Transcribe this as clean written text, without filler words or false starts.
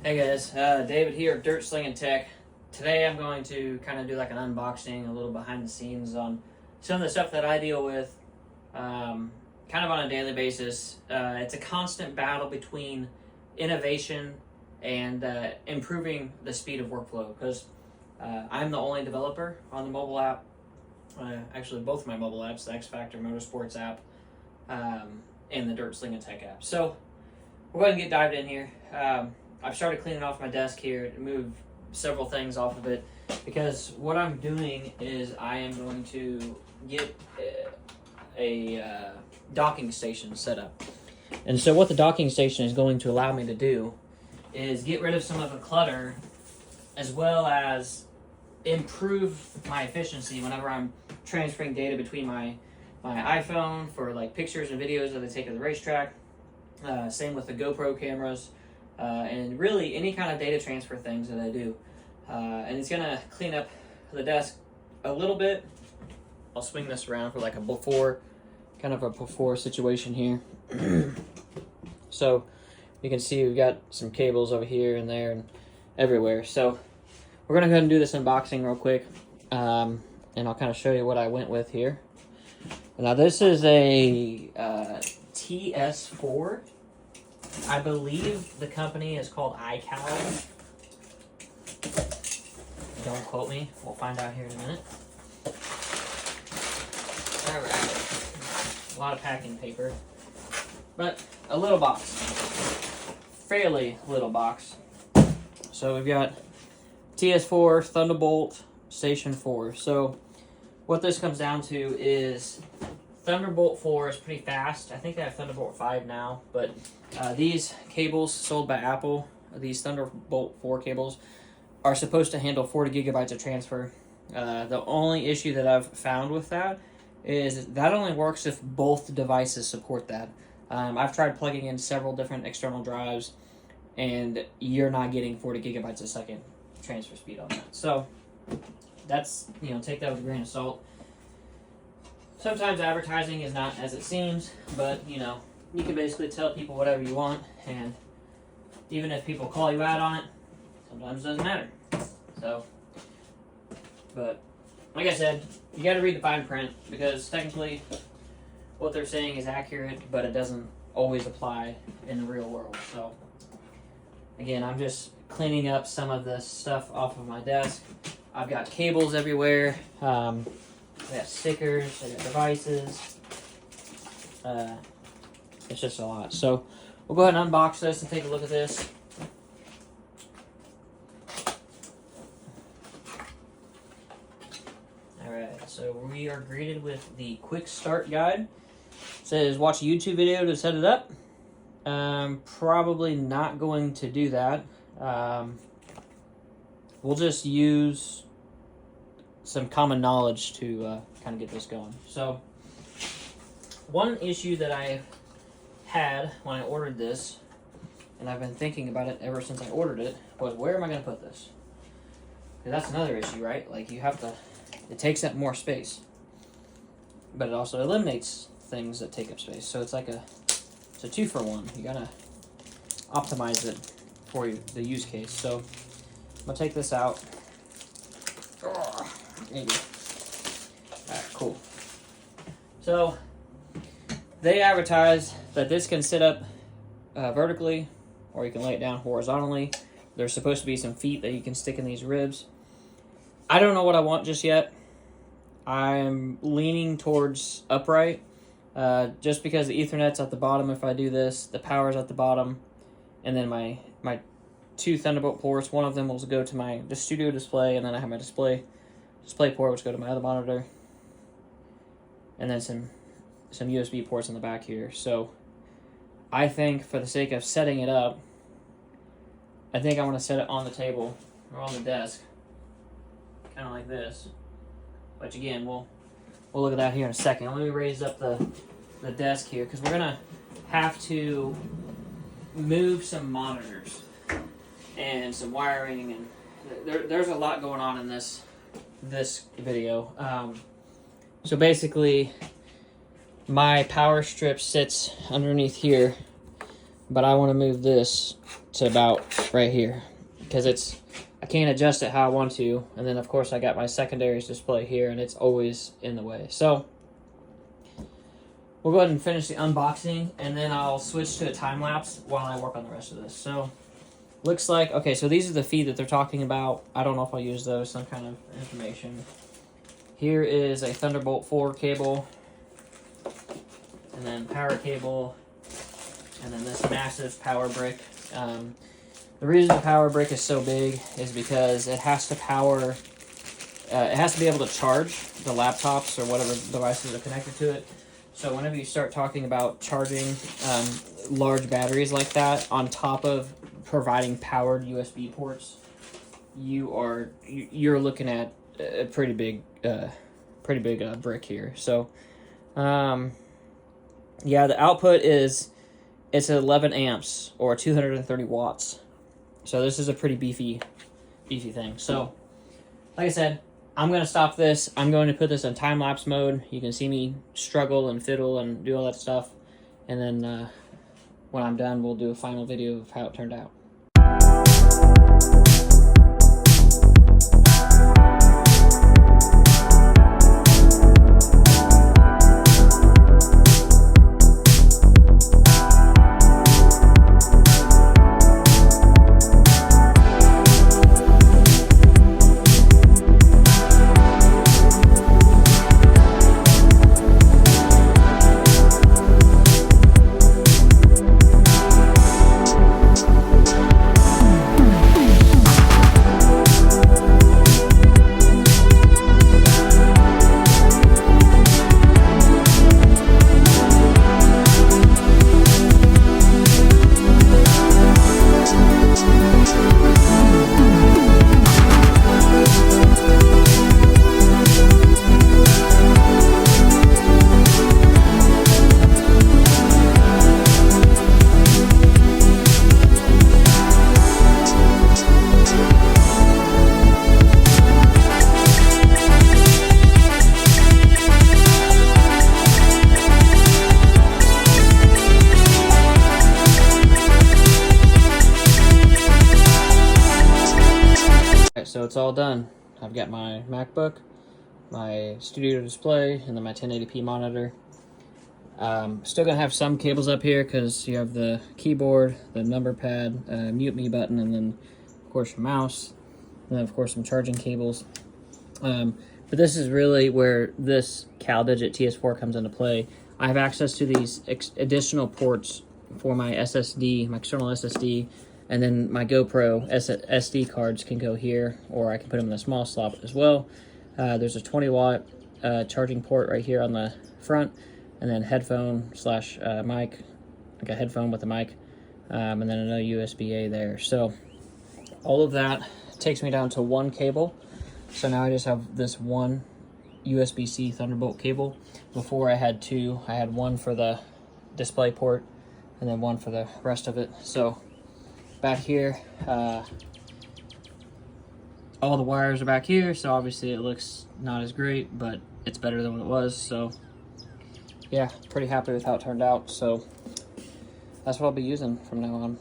Hey guys, David here of Dirt Slinging Tech. Today I'm going to kind of do like an unboxing, a little behind the scenes on some of the stuff that I deal with kind of on a daily basis. It's a constant battle between innovation and improving the speed of workflow because I'm the only developer on the mobile app. Actually, both of my mobile apps, the X Factor Motorsports app and the Dirt Slinging Tech app. So we're going to get dived in here. I've started cleaning off my desk here to move several things off of it because what I'm doing is I am going to get a docking station set up. And so what the docking station is going to allow me to do is get rid of some of the clutter as well as improve my efficiency whenever I'm transferring data between my iPhone for like pictures and videos that I take at the racetrack. Same with the GoPro cameras. And really any kind of data transfer things that I do. And it's gonna clean up the desk a little bit. I'll swing this around for like a before, kind of a before situation here. So you can see we've got some cables over here and there and everywhere. So we're gonna go ahead and do this unboxing real quick. And I'll kind of show you what I went with here. Now this is a TS4. I believe the company is called iCal. Don't quote me. We'll find out here in a minute. All right. A lot of packing paper. But a little box. Fairly little box. So we've got TS4 Thunderbolt Station 4. So what this comes down to is Thunderbolt 4 is pretty fast. I think they have Thunderbolt 5 now, but these cables sold by Apple, these Thunderbolt 4 cables, are supposed to handle 40 gigabytes of transfer. The only issue that I've found with that is that only works if both devices support that. I've tried plugging in several different external drives, and you're not getting 40 gigabytes a second transfer speed on that. So that's, take that with a grain of salt. Sometimes advertising is not as it seems, but you can basically tell people whatever you want, and even if people call you out on it, sometimes it doesn't matter. So, but like I said, you got to read the fine print because technically what they're saying is accurate, but it doesn't always apply in the real world. So, again, I'm just cleaning up some of the stuff off of my desk. I've got cables everywhere. I got stickers, I got devices. It's just a lot. So we'll go ahead and unbox this and take a look at this. Alright, so we are greeted with the quick start guide. It says watch a YouTube video to set it up. Probably not going to do that. We'll just use some common knowledge to kind of get this going. So one issue that I had when I ordered this, and I've been thinking about it ever since I ordered it, was where am I going to put this? Because that's another issue, right? Like it takes up more space, but it also eliminates things that take up space. So it's like it's a 2-for-1. You gotta optimize it for the use case. So I'm gonna take this out. Maybe. Alright, cool. So they advertise that this can sit up vertically, or you can lay it down horizontally. There's supposed to be some feet that you can stick in these ribs. I don't know what I want just yet. I'm leaning towards upright, just because the Ethernet's at the bottom if I do this, the power's at the bottom, and then my 2 Thunderbolt ports, one of them will go to the studio display, and then I have my display port which go to my other monitor, and then some USB ports in the back here. So I think for the sake of setting it up, I think I want to set it on the table or on the desk, kind of like this. But again, we'll look at that here in a second. Let me raise up the desk here because we're gonna have to move some monitors and some wiring, and there's a lot going on in this video. So basically, my power strip sits underneath here, but I want to move this to about right here, because I can't adjust it how I want to. And then of course I got my secondaries display here, and it's always in the way. So we'll go ahead and finish the unboxing, and then I'll switch to a time lapse while I work on the rest of this. So looks like, okay, so these are the feet that they're talking about. I don't know if I'll use those, some kind of information. Here is a Thunderbolt 4 cable, and then power cable, and then this massive power brick. The reason the power brick is so big is because it has to power, it has to be able to charge the laptops or whatever devices are connected to it. So whenever you start talking about charging large batteries like that on top of providing powered USB ports, you're looking at a pretty big brick here. So yeah, the output it's 11 amps or 230 watts. So this is a pretty beefy thing. So like I said, I'm going to stop this. I'm going to put this in time-lapse mode. You can see me struggle and fiddle and do all that stuff. And then when I'm done, we'll do a final video of how it turned out. So it's all done. I've got my MacBook, my studio display, and then my 1080p monitor. Still gonna have some cables up here because you have the keyboard, the number pad, mute me button, and then of course your mouse, and then of course some charging cables. But this is really where this CalDigit TS4 comes into play. I have access to these additional ports for my SSD, my external SSD, and then my GoPro SD cards can go here, or I can put them in a small slot as well. There's a 20-watt charging port right here on the front, and then headphone slash mic, like a headphone with a mic, and then another USB-A there. So all of that takes me down to one cable. So now I just have this one USB-C Thunderbolt cable. Before I had two. I had one for the display port and then one for the rest of it. So back here, all the wires are back here, so obviously it looks not as great, but it's better than what it was. So yeah, pretty happy with how it turned out. So that's what I'll be using from now on.